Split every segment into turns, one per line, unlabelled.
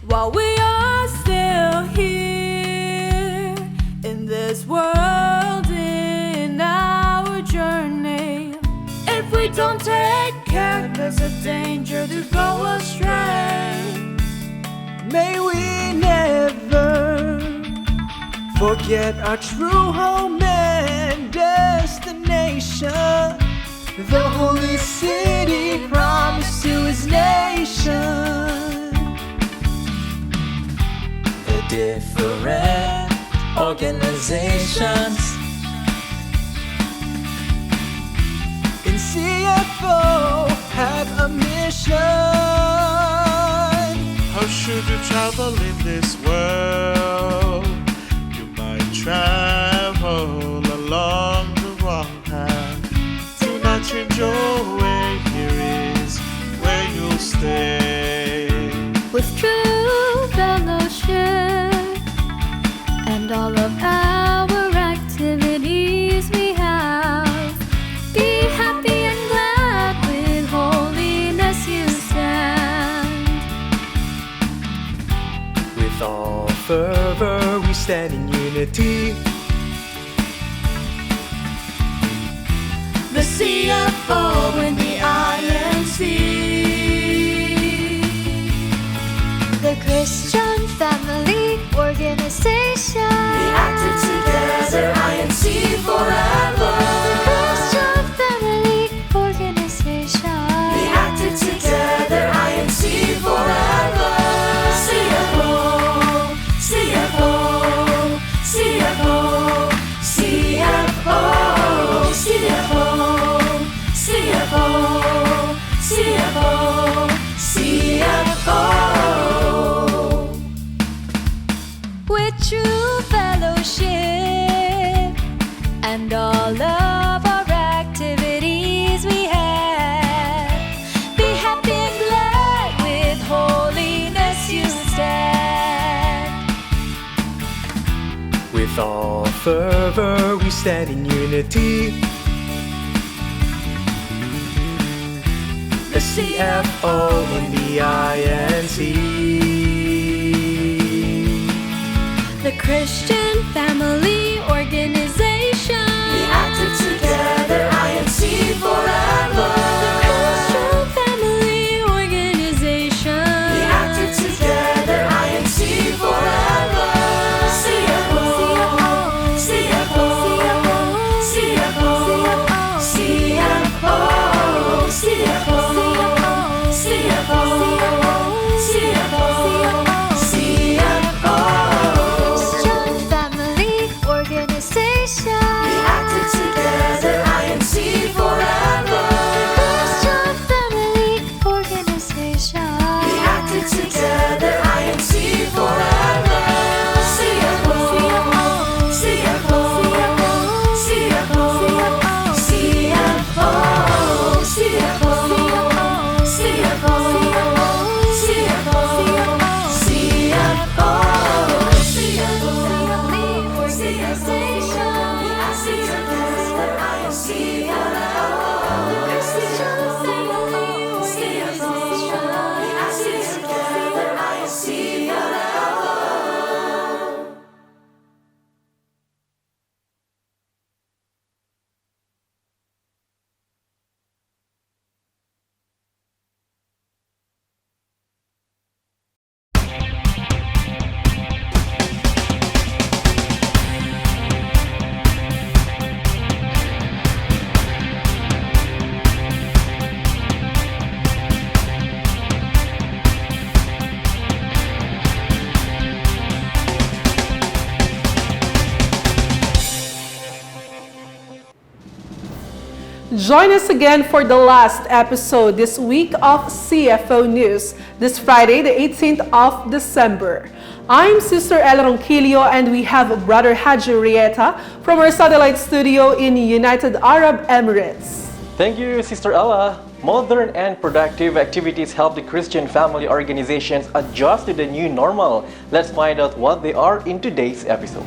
while we are still here in this world, in our journey. If we don't take care, there's a danger to go astray.
May we never forget our true home and destination, the holy city promised to his nation. The different organizations in CFO have a mission.
How should you travel in this world? You might travel along the wrong path. Do not change your way, here is where you'll stay.
With true fellowship and all of our activities we have, be happy and glad, with holiness you stand.
With all fervor we stand in unity.
The CFO and the INC, the Christian Family Organization, the active together INC forever. The Christian Family Organization, the active together INC forever. CFO, CFO, CFO, CFO, CFO, CFO, CFO, CFO. With true fellowship and all of our activities we have, be happy and glad, with holiness you stand.
With all fervor we stand in unity. The CFO and the INC,
The Christian Family Organization, the active together INC forever. The Christian Family Organization, the active together INC forever. CFO, CFO, CFO, CFO, CFO, CFO, CFO, CFO, CFO. Christian Family Organization, the active together INC forever. The Christian Family Organization, the active together INC forever. CFO, CFO, CFO, CFO, CFO, CFO,
Join us again for the last episode this week of CFO News, this Friday, the 18th of December. I'm Sister Ella Ronquillo, and we have Brother Haji Rieta from our satellite studio in United Arab Emirates.
Thank you, Sister Ella. Modern and productive activities help the Christian family organizations adjust to the new normal. Let's find out what they are in today's episode.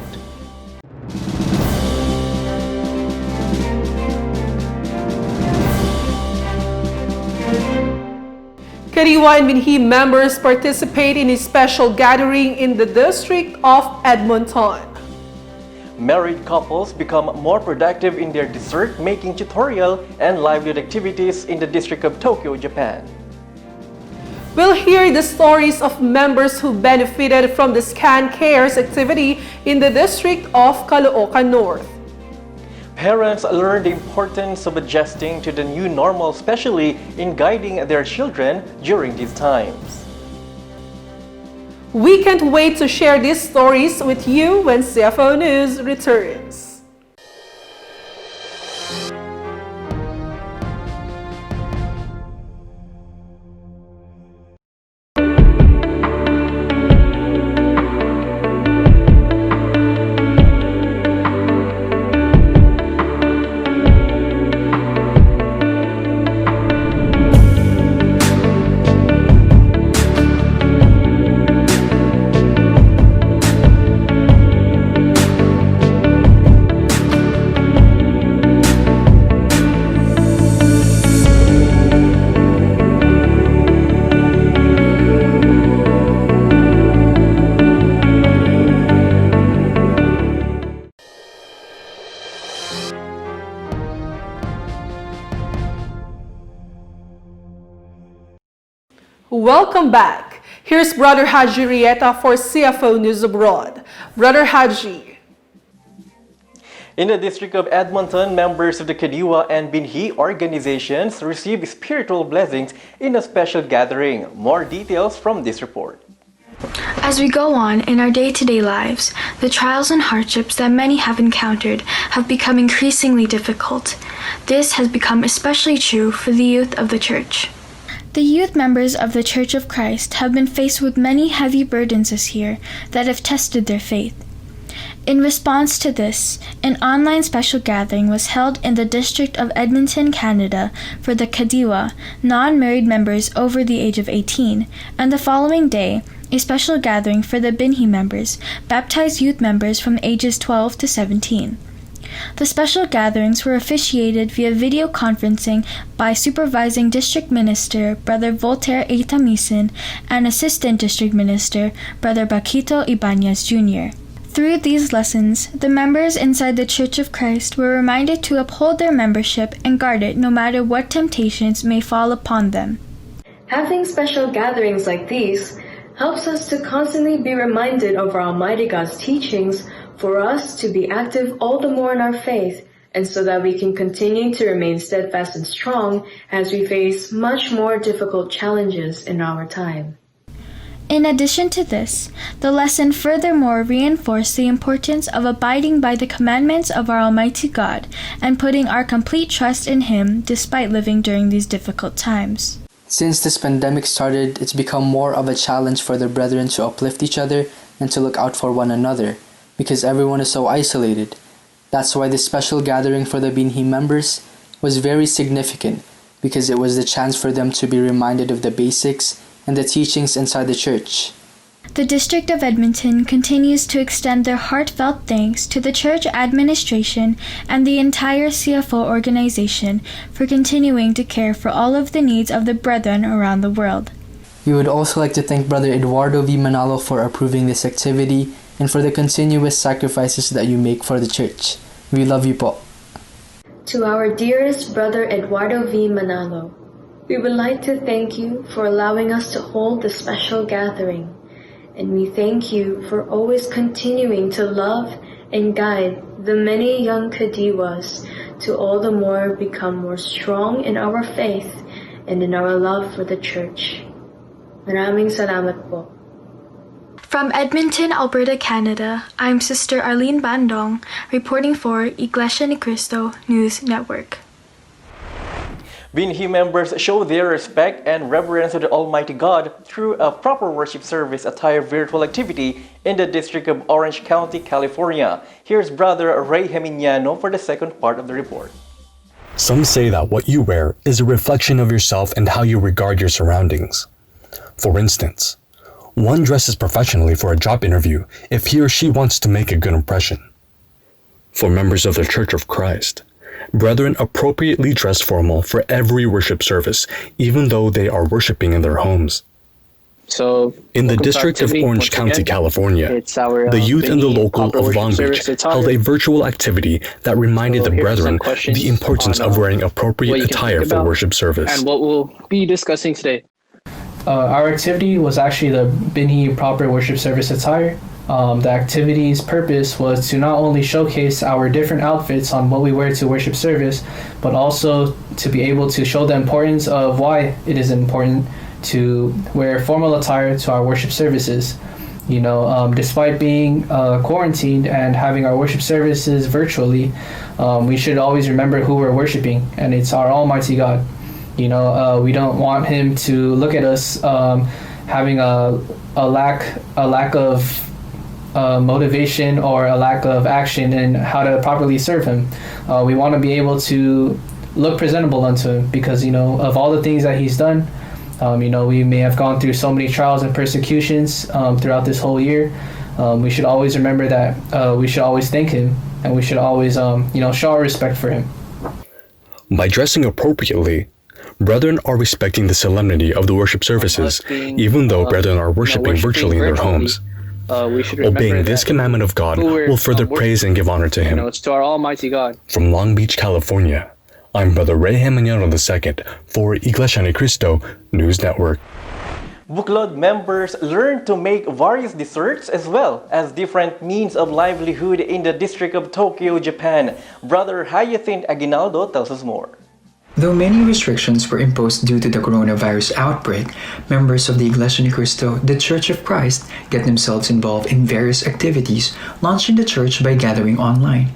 KADIWA and BINHI members participate in a special gathering in the district of Edmonton.
Married couples become more productive in their dessert-making tutorial and livelihood activities in the district of Tokyo, Japan.
We'll hear the stories of members who benefited from the Scan Cares activity in the district of Caloocan North.
Parents learn the importance of adjusting to the new normal, especially in guiding their children during these times.
We can't wait to share these stories with you when CFO News returns. Welcome back. Here's Brother Haji Rieta for CFO News Abroad. Brother Haji.
In the district of Edmonton, members of the KADIWA and BINHI organizations received spiritual blessings in a special gathering. More details from this report.
As we go on in our day-to-day lives, the trials and hardships that many have encountered have become increasingly difficult. This has become especially true for the youth of the Church. The youth members of the Church of Christ have been faced with many heavy burdens this year that have tested their faith. In response to this, an online special gathering was held in the District of Edmonton, Canada for the KADIWA, non-married members over the age of 18, and the following day, a special gathering for the BINHI members, baptized youth members from ages 12 to 17. The special gatherings were officiated via video conferencing by Supervising District Minister Brother Voltaire A. Tamisin and Assistant District Minister Brother Bakito Ibanez Jr. Through these lessons, the members inside the Church of Christ were reminded to uphold their membership and guard it no matter what temptations may fall upon them.
Having special gatherings like these helps us to constantly be reminded of our Almighty God's teachings, for us to be active all the more in our faith, and so that we can continue to remain steadfast and strong as we face much more difficult challenges in our time.
In addition to this, the lesson furthermore reinforced the importance of abiding by the commandments of our Almighty God and putting our complete trust in Him despite living during these difficult times.
Since this pandemic started, it's become more of a challenge for the brethren to uplift each other and to look out for one another, because everyone is so isolated. That's why this special gathering for the BINHI members was very significant, because it was the chance for them to be reminded of the basics and the teachings inside the church.
The District of Edmonton continues to extend their heartfelt thanks to the church administration and the entire CFO organization for continuing to care for all of the needs of the brethren around the world.
We would also like to thank Brother Eduardo V. Manalo for approving this activity and for the continuous sacrifices that you make for the church. We love you po.
To our dearest Brother Eduardo V. Manalo, we would like to thank you for allowing us to hold this special gathering, and we thank you for always continuing to love and guide the many young KADIWAs to all the more become more strong in our faith and in our love for the church. Maraming salamat po.
From Edmonton, Alberta, Canada, I'm Sister Arlene Bandong, reporting for Iglesia ni Cristo News Network.
BINHI members show their respect and reverence to the Almighty God through a proper worship service attire virtual activity in the District of Orange County, California. Here's Brother Ray Geminiano for the second part of the report.
Some say that what you wear is a reflection of yourself and how you regard your surroundings. For instance, one dresses professionally for a job interview if he or she wants to make a good impression. For members of the Church of Christ, brethren appropriately dress formal for every worship service, even though they are worshiping in their homes.
So,
in the District of Orange County, California, the youth and the local of Long Beach held a virtual activity that reminded the brethren the importance of wearing appropriate attire for worship service.
And what we'll be discussing today.
Our activity was actually the BINHI proper worship service attire. The activity's purpose was to not only showcase our different outfits on what we wear to worship service, but also to be able to show the importance of why it is important to wear formal attire to our worship services. You know, despite being quarantined and having our worship services virtually, we should always remember who we're worshiping, and it's our Almighty God. You know, we don't want Him to look at us having a lack of motivation or a lack of action in how to properly serve Him. We want to be able to look presentable unto Him because, you know, of all the things that He's done. You know, we may have gone through so many trials and persecutions throughout this whole year. We should always remember that we should always thank Him, and we should always, you know, show our respect for Him.
By dressing appropriately, brethren are respecting the solemnity of the worship services, even though brethren are worshiping virtually in their homes. Obeying this commandment of God will further praise and give honor to Him.
You know, it's to our Almighty God.
From Long Beach, California, I'm Brother Ray Jimenez II for Iglesia ni Cristo News Network.
Buklod members learn to make various desserts as well as different means of livelihood in the District of Tokyo, Japan. Brother Hyacinth Aguinaldo tells us more.
Though many restrictions were imposed due to the coronavirus outbreak, members of the Iglesia ni Cristo, the Church of Christ, get themselves involved in various activities launched in the church by gathering online.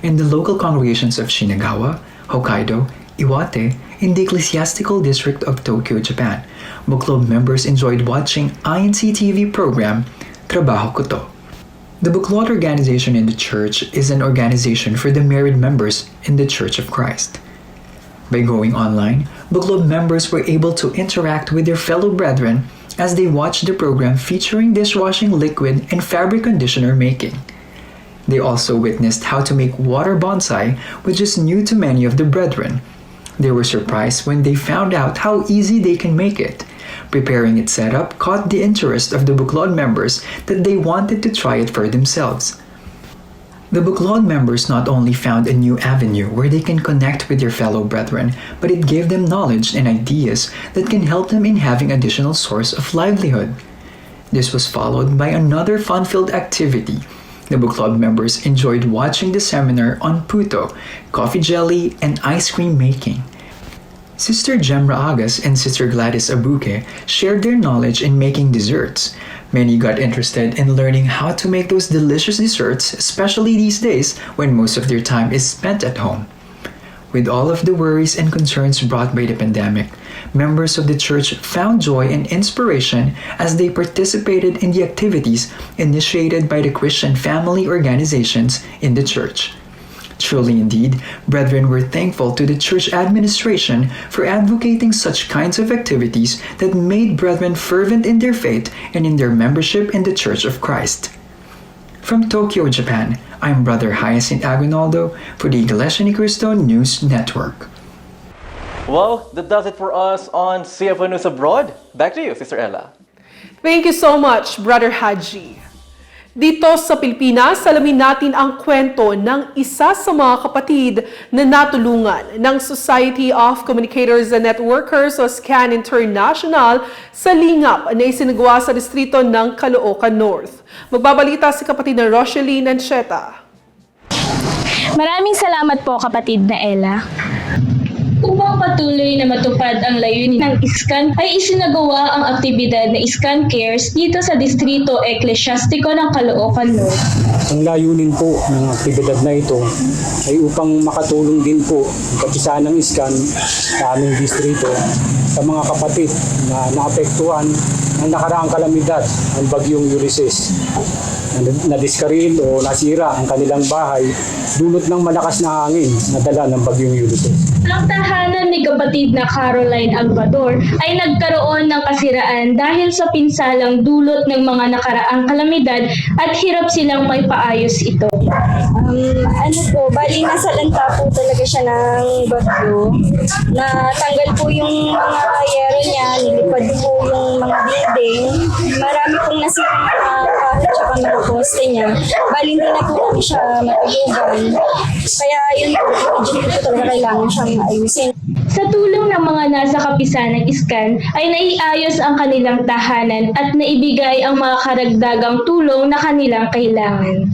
In the local congregations of Shinagawa, Hokkaido, Iwate, in the Ecclesiastical District of Tokyo, Japan, book club members enjoyed watching INC TV program Trabaho Ko To. The book club organization in the church is an organization for the married members in the Church of Christ. By going online, book club members were able to interact with their fellow brethren as they watched the program featuring dishwashing liquid and fabric conditioner making. They also witnessed how to make water bonsai, which is new to many of the brethren. They were surprised when they found out how easy they can make it. Preparing its setup caught the interest of the Buklod members that they wanted to try it for themselves. The Buklod members not only found a new avenue where they can connect with their fellow brethren, but it gave them knowledge and ideas that can help them in having additional source of livelihood. This was followed by another fun-filled activity. The book club members enjoyed watching the seminar on puto, coffee jelly, and ice cream making. Sister Gemra Agas and Sister Gladys Abuque shared their knowledge in making desserts. Many got interested in learning how to make those delicious desserts, especially these days when most of their time is spent at home. With all of the worries and concerns brought by the pandemic, members of the church found joy and inspiration as they participated in the activities initiated by the Christian family organizations in the church. Truly indeed, brethren were thankful to the church administration for advocating such kinds of activities that made brethren fervent in their faith and in their membership in the Church of Christ. From Tokyo, Japan, I'm Brother Hyacinth Aguinaldo for the Iglesia ni Cristo News Network.
Well, that does it for us on CFO News Abroad. Back to you, Sister Ella.
Thank you so much, Brother Haji. Dito sa Pilipinas, alamin natin ang kwento ng isa sa mga kapatid na natulungan ng Society of Communicators and Networkers o SCAN International sa lingap na isinagawa sa distrito ng Caloocan North. Magbabalita si kapatid na Rocheline Ancheta.
Maraming salamat po kapatid na Ella. Upang patuloy na matupad ang layunin ng ISCAN ay isinagawa ang aktibidad na ISCAN Cares dito sa Distrito Eklesyastiko ng Caloocan North.
Ang layunin po ng aktibidad na ito ay upang makatulong din po ang kapisahan ng ISCAN sa aming distrito sa mga kapatid na naapektuhan ng nakaraang kalamidad ng bagyong Ulysses. nadiskaril o nasira ang kanilang bahay dulot ng malakas na hangin na dala ng bagyong Ulysses.
Ang tahanan ni kapatid na Caroline Albador ay nagkaroon ng kasiraan dahil sa pinsalang dulot ng mga nakaraang kalamidad at hirap silang may paayos ito.
Bali nasa lanta po talaga siya ng bagyo. Natanggal po yung mga yero niya, nilipad po yung mga dingding. Marami pong nasirang kahit tsaka mga poste niya. Bali hindi na po namin siya matulugan. Kaya yun po, urgent po talaga kailangan siyang ayusin.
Sa tulong ng mga nasa kapisanang iskan ay naiayos ang kanilang tahanan at naibigay ang mga karagdagang tulong na kanilang kailangan.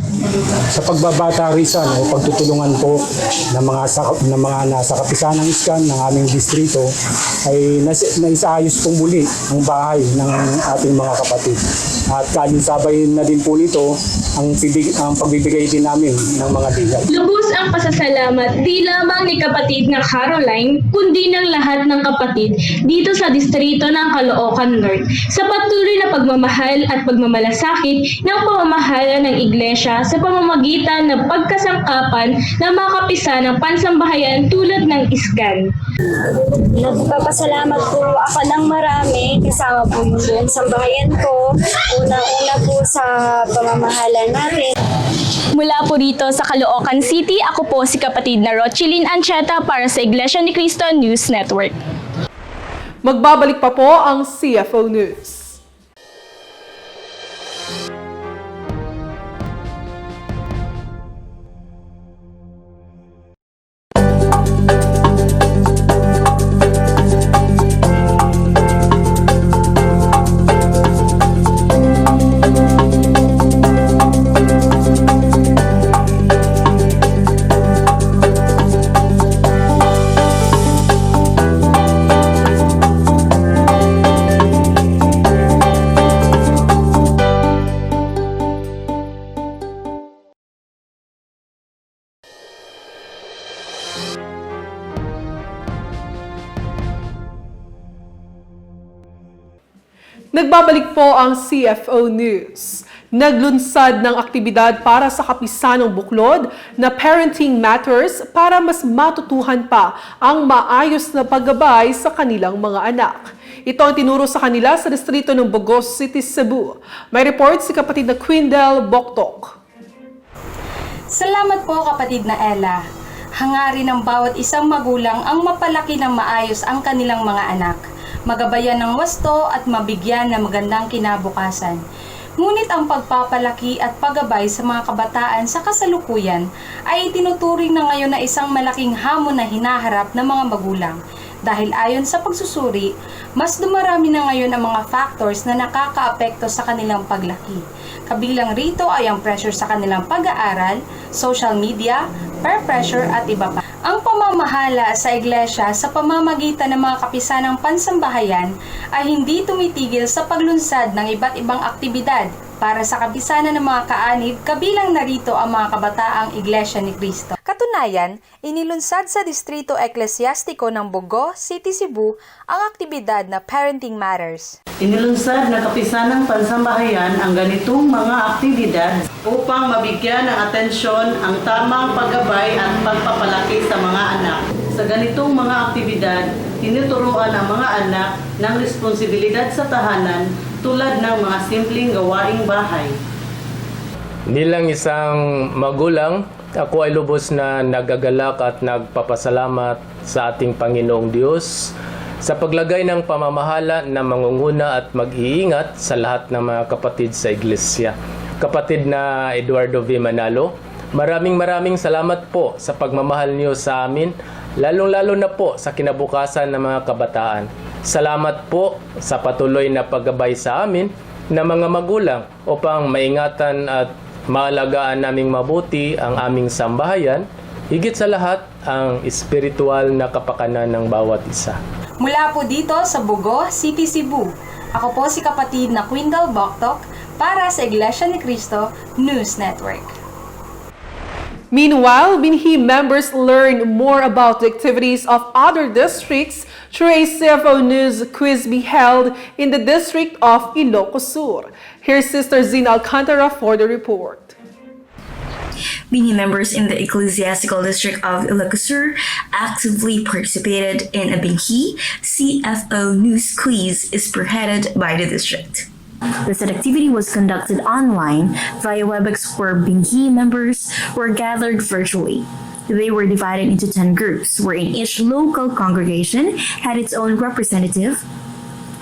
Sa pagbabatarisal o pagtutulungan po ng mga nasa kapisanang iskan ng aming distrito ay naisaayos po muli ang bahay ng ating mga kapatid. At kalinsabay na din po nito ang pagbibigay din namin ng mga bigay.
Lubos ang pasasalamat di lamang ni kapatid na Caroline, kundi ng lahat ng kapatid dito sa distrito ng Caloocan North sa patuloy na pagmamahal at pagmamalasakit ng pamamahala ng iglesia sa pamamagitan ng pagkasangkapan ng mga kapisanang pansambahayan tulad ng iskan.
Nagpapasalamat po ako ng marami kasama po yung buong sambahayan ko. Una-una po sa pamamahala natin.
Mula po rito sa Caloocan City, ako po si kapatid na Rochilin Ancheta para sa Iglesia ni Cristo News Network.
Magbabalik pa po ang CFO News. Nagbabalik po ang CFO News. Naglunsad ng aktibidad para sa kapisanong buklod na Parenting Matters para mas matutuhan pa ang maayos na paggabay sa kanilang mga anak. Ito ang tinuro sa kanila sa distrito ng Bogo City, Cebu. May report si kapatid na Quindel Boktok.
Salamat po kapatid na Ella. Hangarin ng bawat isang magulang ang mapalaki ng maayos ang kanilang mga anak, magabayan ng wasto at mabigyan ng magandang kinabukasan. Ngunit ang pagpapalaki at paggabay sa mga kabataan sa kasalukuyan ay itinuturing na ngayon na isang malaking hamon na hinaharap ng mga magulang. Dahil ayon sa pagsusuri, mas dumarami na ngayon ang mga factors na nakakaapekto sa kanilang paglaki. Kabilang rito ay ang pressure sa kanilang pag-aaral, social media, peer pressure at iba pa. Ang pamamahala sa iglesia sa pamamagitan ng mga kapisanang pansambahayan ay hindi tumitigil sa paglunsad ng iba't ibang aktibidad para sa kapisanan ng mga kaanib, kabilang narito ang mga kabataang Iglesia ni Cristo. Katunayan, inilunsad sa Distrito Eklesyastiko ng Bogo, City, Cebu ang aktibidad na Parenting Matters.
Inilunsad ng kapisanang pansambahayan ang ganitong mga aktibidad upang mabigyan ng atensyon ang tamang paggabay at pagpapalaki sa mga anak. Sa ganitong mga aktibidad, tinuturuan ang mga anak ng responsibilidad sa tahanan tulad ng mga simpleng gawaing bahay.
Bilang isang magulang, ako ay lubos na nagagalak at nagpapasalamat sa ating Panginoong Diyos sa paglagay ng pamamahala na mangunguna at mag-iingat sa lahat ng mga kapatid sa iglesia. Kapatid na Eduardo V. Manalo, maraming salamat po sa pagmamahal niyo sa amin, lalong-lalo na po sa kinabukasan ng mga kabataan. Salamat po sa patuloy na paggabay sa amin na mga magulang upang maingatan at maalagaan naming mabuti ang aming sambahayan, higit sa lahat ang espiritual na kapakanan ng bawat isa.
Mula po dito sa Bogo, City, Cebu, ako po si kapatid na Quindel Boktok para sa Iglesia ni Cristo News Network.
Meanwhile, BINHI members learn more about the activities of other districts through a CFO News quiz be held in the district of Ilocos Sur. Here's Sister ZINA ALCANTARA for the report.
BINHI members in the ecclesiastical district of Ilocos Sur actively participated in a BINHI CFO News quiz spearheaded by the district. The said activity was conducted online via WebEx where BINHI members were gathered virtually. They were divided into 10 groups, wherein each local congregation had its own representative,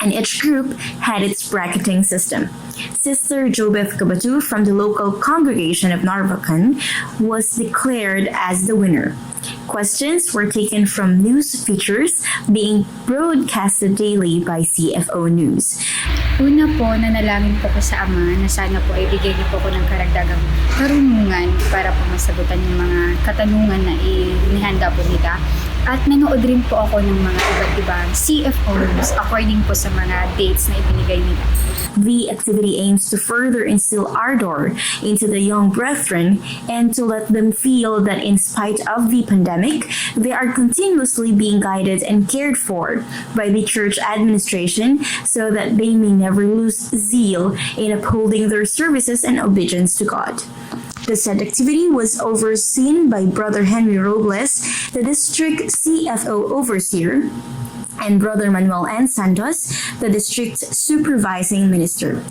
and each group had its bracketing system. Sister Jobeth Kabatu from the local congregation of Narvacan was declared as the winner. Questions were taken from news features being broadcasted daily by CFO News.
Una po, nanalangin po ko sa Ama na sana po ay bigyan niyo po ko ng karagdagang karunungan para po masagutan yung mga katanungan na inihanda po nila. At nanood rin po ako ng mga iba't ibang CFOs according po sa mga dates na ibinigay nila.
The activity aims to further instill ardor into the young brethren and to let them feel that in spite of the pandemic, they are continuously being guided and cared for by the church administration so that they may never lose zeal in upholding their services and obedience to God. The said activity was overseen by Brother Henry Robles, the district CFO overseer, and Brother Manuel N. Santos, the district supervising minister.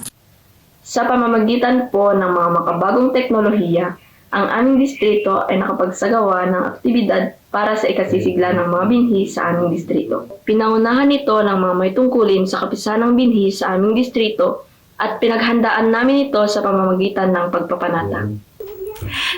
Sa pamamagitan po ng mga makabagong teknolohiya, ang aming distrito ay nakapagsagawa ng aktibidad para sa ikasisigla ng mga binhi sa aming distrito. Pinangunahan ito ng mga may tungkulin sa kapisanang binhi sa aming distrito at pinaghandaan namin ito sa pamamagitan ng pagpapanata.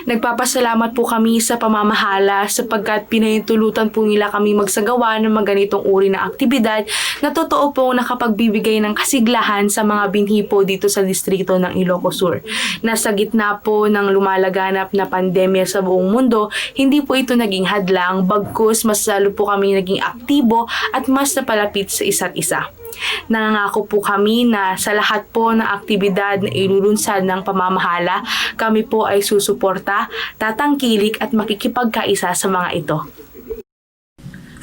Nagpapasalamat po kami sa pamamahala sapagkat pinahintulutan po nila kami magsagawa ng mga ganitong uri ng aktibidad na totoo pong nakapagbibigay ng kasiglahan sa mga binhi po dito sa distrito ng Ilocos Sur. Nasa gitna po ng lumalaganap na pandemya sa buong mundo, hindi po ito naging hadlang, bagkus mas lalo po kami naging aktibo at mas napalapit sa isa't isa. Nangangako po kami na sa lahat po ng aktibidad na ilulunsad ng pamamahala, kami po ay susuporta, tatangkilik at makikipagkaisa sa mga ito.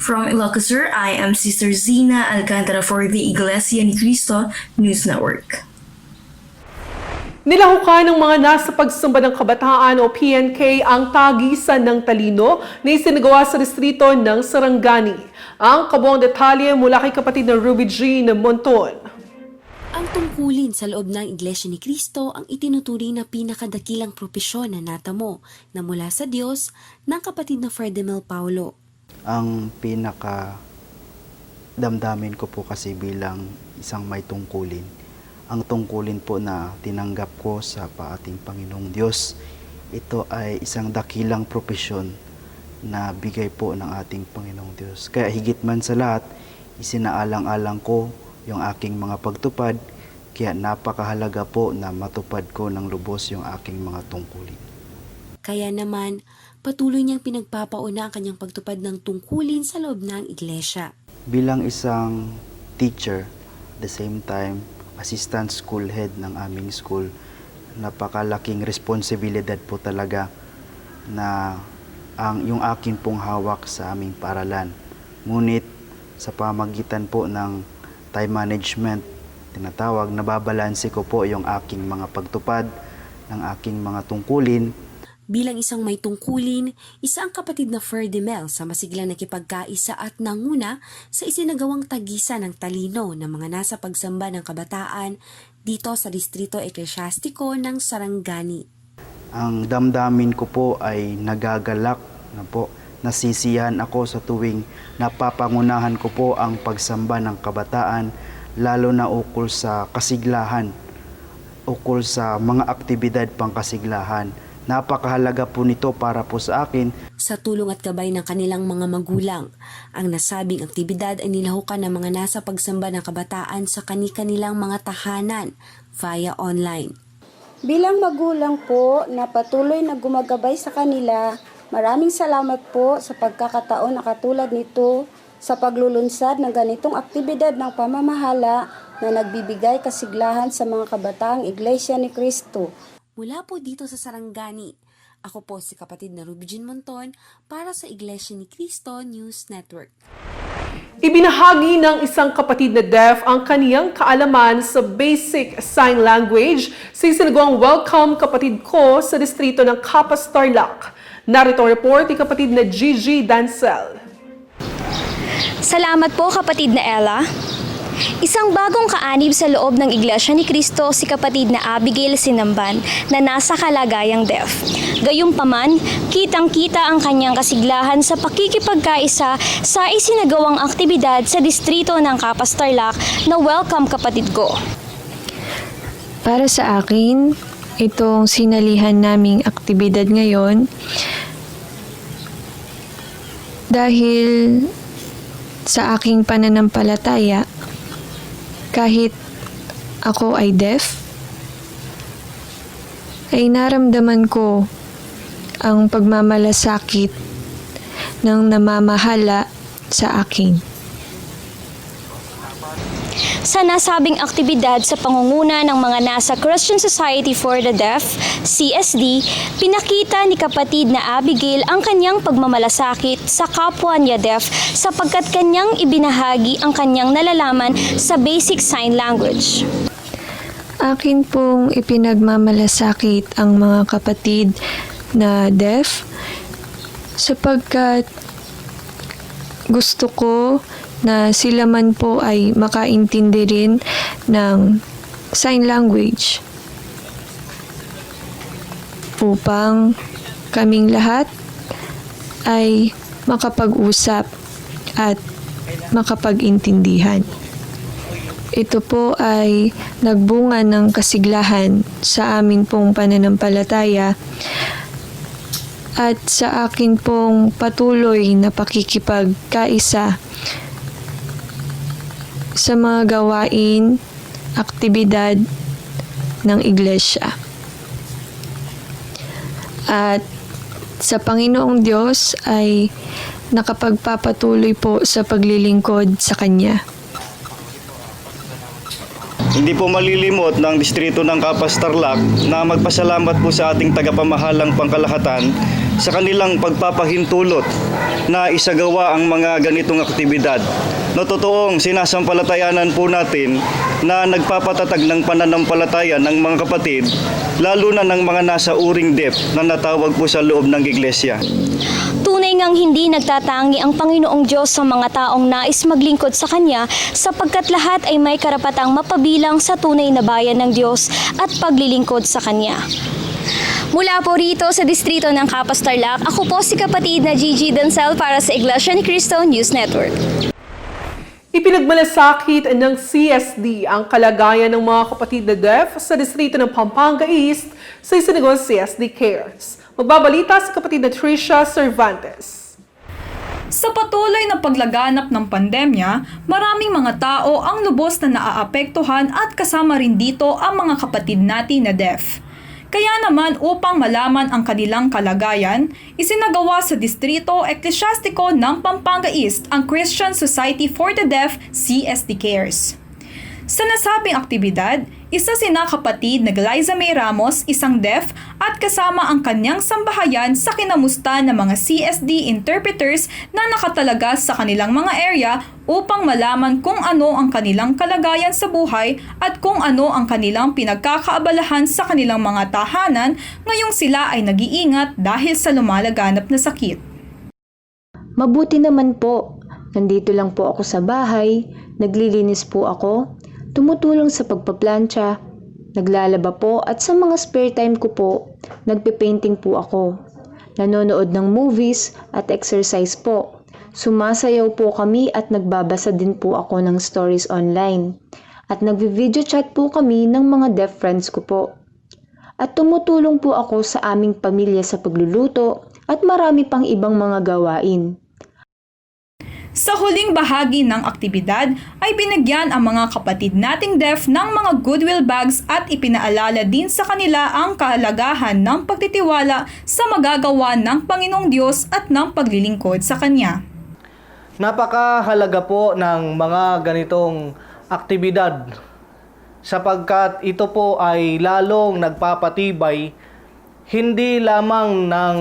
From Ilocos Sur, I am Sister ZINA ALCANTARA for the Iglesia ni Cristo News Network.
Nilahukan ng mga nasa pagsamba ng kabataan o PNK ang tagisan ng talino na isinagawa sa distrito ng Sarangani. Ang kabuang detalye mula kay kapatid na Ruby G. Monton.
Ang tungkulin sa loob ng Iglesia ni Cristo ang itinuturing na pinakadakilang propesyon na natamo na mula sa Diyos ng kapatid na Ferdinand Paulo.
Ang pinaka damdamin ko po kasi bilang isang may tungkulin. Ang tungkulin po na tinanggap ko sa ating Panginoong Diyos, ito ay isang dakilang propesyon na bigay po ng ating Panginoong Diyos. Kaya higit man sa lahat, isinaalang-alang ko yung aking mga pagtupad, kaya napakahalaga po na matupad ko ng lubos yung aking mga tungkulin.
Kaya naman, patuloy niyang pinagpapauna ang kanyang pagtupad ng tungkulin sa loob ng iglesia.
Bilang isang teacher, at the same time, assistant school head ng aming school, napakalaking responsibilidad po talaga na yung akin pong hawak sa aming paaralan. Ngunit sa pamagitan po ng time management, tinatawag, nababalanse ko po yung aking mga pagtupad ng aking mga tungkulin.
Bilang isang may tungkulin, isa ang kapatid na Ferdinand sa masiglang nakipagkaisa at nanguna sa isinagawang tagisan ng talino ng mga nasa pagsamba ng kabataan dito sa distrito eklesyastiko ng Sarangani.
Ang damdamin ko po ay nagagalak na po. Nasisiyahan ako sa tuwing napapangunahan ko po ang pagsamba ng kabataan, lalo na ukol sa kasiglahan, ukol sa mga aktibidad pangkasiglahan. Napakahalaga po nito para po sa akin.
Sa tulong at gabay ng kanilang mga magulang, ang nasabing aktibidad ay nilahukan ng mga nasa pagsamba ng kabataan sa kani-kanilang mga tahanan via online.
Bilang magulang po na patuloy na gumagabay sa kanila, maraming salamat po sa pagkakataon na katulad nito sa paglulunsad ng ganitong aktibidad ng pamamahala na nagbibigay kasiglahan sa mga kabataang Iglesia ni Cristo.
Mula po dito sa Sarangani, ako po si kapatid na Ruby Jean Monton para sa Iglesia ni Cristo News Network.
Ibinahagi ng isang kapatid na deaf ang kaniyang kaalaman sa basic sign language sa isinagawang welcome kapatid ko sa distrito ng Capas, Tarlac. Narito ang report ni kapatid na Gigi Dancel.
Salamat po kapatid na Ella. Isang bagong kaanib sa loob ng Iglesia ni Cristo si kapatid na Abigail Sinamban na nasa kalagayang deaf. Gayunpaman, kitang-kita ang kanyang kasiglahan sa pakikipagkaisa sa isinagawang aktibidad sa distrito ng Capas, Tarlac na welcome kapatid ko.
Para sa akin, itong sinalihan naming aktibidad ngayon dahil sa aking pananampalataya, kahit ako ay deaf, ay naramdaman ko ang pagmamalasakit ng namamahala sa akin.
Sa nasabing aktibidad sa pangunguna ng mga nasa Christian Society for the Deaf, CSD, pinakita ni kapatid na Abigail ang kanyang pagmamalasakit sa kapwa niya deaf sapagkat kanyang ibinahagi ang kanyang nalalaman sa basic sign language.
Akin pong ipinagmamalasakit ang mga kapatid na deaf sapagkat gusto ko na sila man po ay makaintindi rin ng sign language upang kaming lahat ay makapag-usap at makapag-intindihan. Ito po ay nagbunga ng kasiglahan sa amin pong pananampalataya at sa akin pong patuloy na pakikipagkaisa sa mga gawain, aktibidad ng iglesia. At sa Panginoong Diyos ay nakapagpapatuloy po sa paglilingkod sa Kanya.
Hindi po malilimot ng distrito ng Capas, Tarlac na magpasalamat po sa ating tagapamahalang pangkalahatan sa kanilang pagpapahintulot na isagawa ang mga ganitong aktibidad. No, totoong sinasampalatayanan po natin na nagpapatatag ng pananampalataya ng mga kapatid, lalo na ng mga nasa uring deaf na natawag po sa loob ng iglesia.
Tunay ngang hindi nagtatangi ang Panginoong Diyos sa mga taong nais maglingkod sa Kanya sapagkat lahat ay may karapatang mapabilang sa tunay na bayan ng Diyos at paglilingkod sa Kanya. Mula po rito sa distrito ng Capas, Tarlac, ako po si kapatid na Gigi Dancel para sa Iglesia ni Cristo News Network.
Ipinagmalasakit ng CSD ang kalagayan ng mga kapatid na deaf sa distrito ng Pampanga East sa isinagawang CSD Cares. Magbabalita si kapatid na Tricia Cervantes.
Sa patuloy na paglaganap ng pandemya, maraming mga tao ang lubos na naaapektuhan at kasama rin dito ang mga kapatid natin na deaf. Kaya naman upang malaman ang kanilang kalagayan, isinagawa sa Distrito Eklesyastiko ng Pampanga East ang Christian Society for the Deaf CSD Cares. Sa nasabing aktibidad, isa sina kapatid na Glyza May Ramos, isang deaf, at kasama ang kanyang sambahayan sa kinamusta ng mga CSD interpreters na nakatalaga sa kanilang mga area upang malaman kung ano ang kanilang kalagayan sa buhay at kung ano ang kanilang pinagkakaabalahan sa kanilang mga tahanan ngayong sila ay nag-iingat dahil sa lumalaganap na sakit.
Mabuti naman po. Nandito lang po ako sa bahay, naglilinis po ako, tumutulong sa pagpaplantsa, naglalaba po at sa mga spare time ko po, nagpe-painting po ako. Nanonood ng movies at exercise po. Sumasayaw po kami at nagbabasa din po ako ng stories online. At nagvi-video chat po kami ng mga deaf friends ko po. At tumutulong po ako sa aming pamilya sa pagluluto at marami pang ibang mga gawain.
Sa huling bahagi ng aktibidad ay binigyan ang mga kapatid nating deaf ng mga goodwill bags at ipinaalala din sa kanila ang kahalagahan ng pagtitiwala sa magagawa ng Panginoong Diyos at ng paglilingkod sa Kanya.
Napakahalaga po ng mga ganitong aktibidad sapagkat ito po ay lalong nagpapatibay hindi lamang ng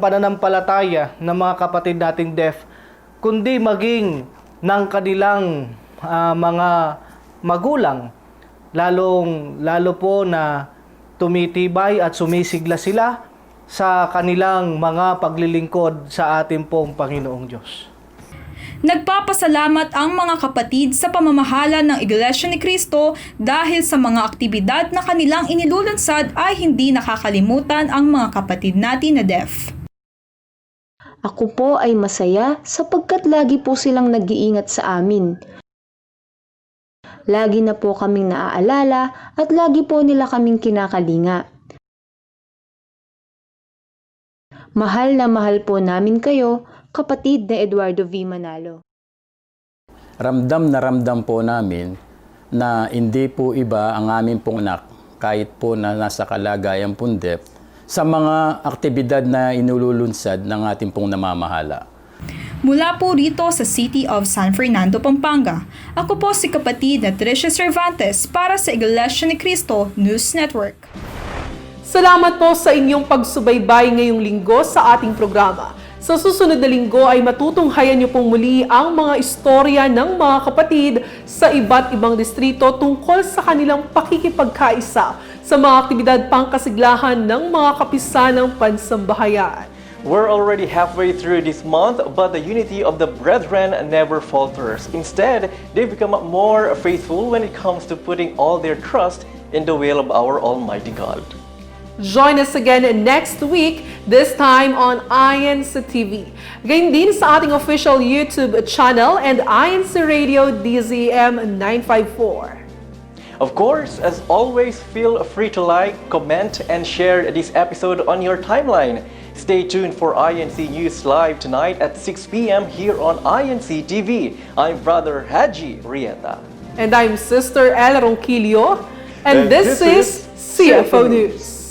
pananampalataya ng mga kapatid nating deaf, kundi maging ng kanilang mga magulang, lalo po na tumitibay at sumisigla sila sa kanilang mga paglilingkod sa ating pong Panginoong Diyos.
Nagpapasalamat ang mga kapatid sa pamamahala ng Iglesia ni Cristo dahil sa mga aktibidad na kanilang inilulunsad ay hindi nakakalimutan ang mga kapatid natin na deaf.
Ako po ay masaya sapagkat lagi po silang nag-iingat sa amin. Lagi na po kaming naaalala at lagi po nila kaming kinakalinga. Mahal na mahal po namin kayo, kapatid na Eduardo V. Manalo.
Ramdam na ramdam po namin na hindi po iba ang aming pong anak kahit po na nasa kalagayan pong deaf sa mga aktibidad na inululunsad ng ating pong namamahala.
Mula po rito sa City of San Fernando, Pampanga, ako po si kapatid na Tricia Cervantes para sa Iglesia ni Cristo News Network.
Salamat po sa inyong pagsubaybay ngayong linggo sa ating programa. Sa susunod na linggo ay matutunghayan niyo pong muli ang mga istorya ng mga kapatid sa iba't ibang distrito tungkol sa kanilang pakikipagkaisa sa mga aktibidad pangkasiglahan ng mga kapisanang pansambahayan.
We're already halfway through this month, but the unity of the brethren never falters. Instead, they become more faithful when it comes to putting all their trust in the will of our Almighty God.
Join us again next week, this time on INC TV. Gayon din sa ating official YouTube channel and INC Radio DZM 954.
Of course, as always, feel free to like, comment, and share this episode on your timeline. Stay tuned for INC News Live tonight at 6 p.m. here on INC TV. I'm Brother Haji Rieta.
And I'm Sister El Ronquillo. And this is CFO News.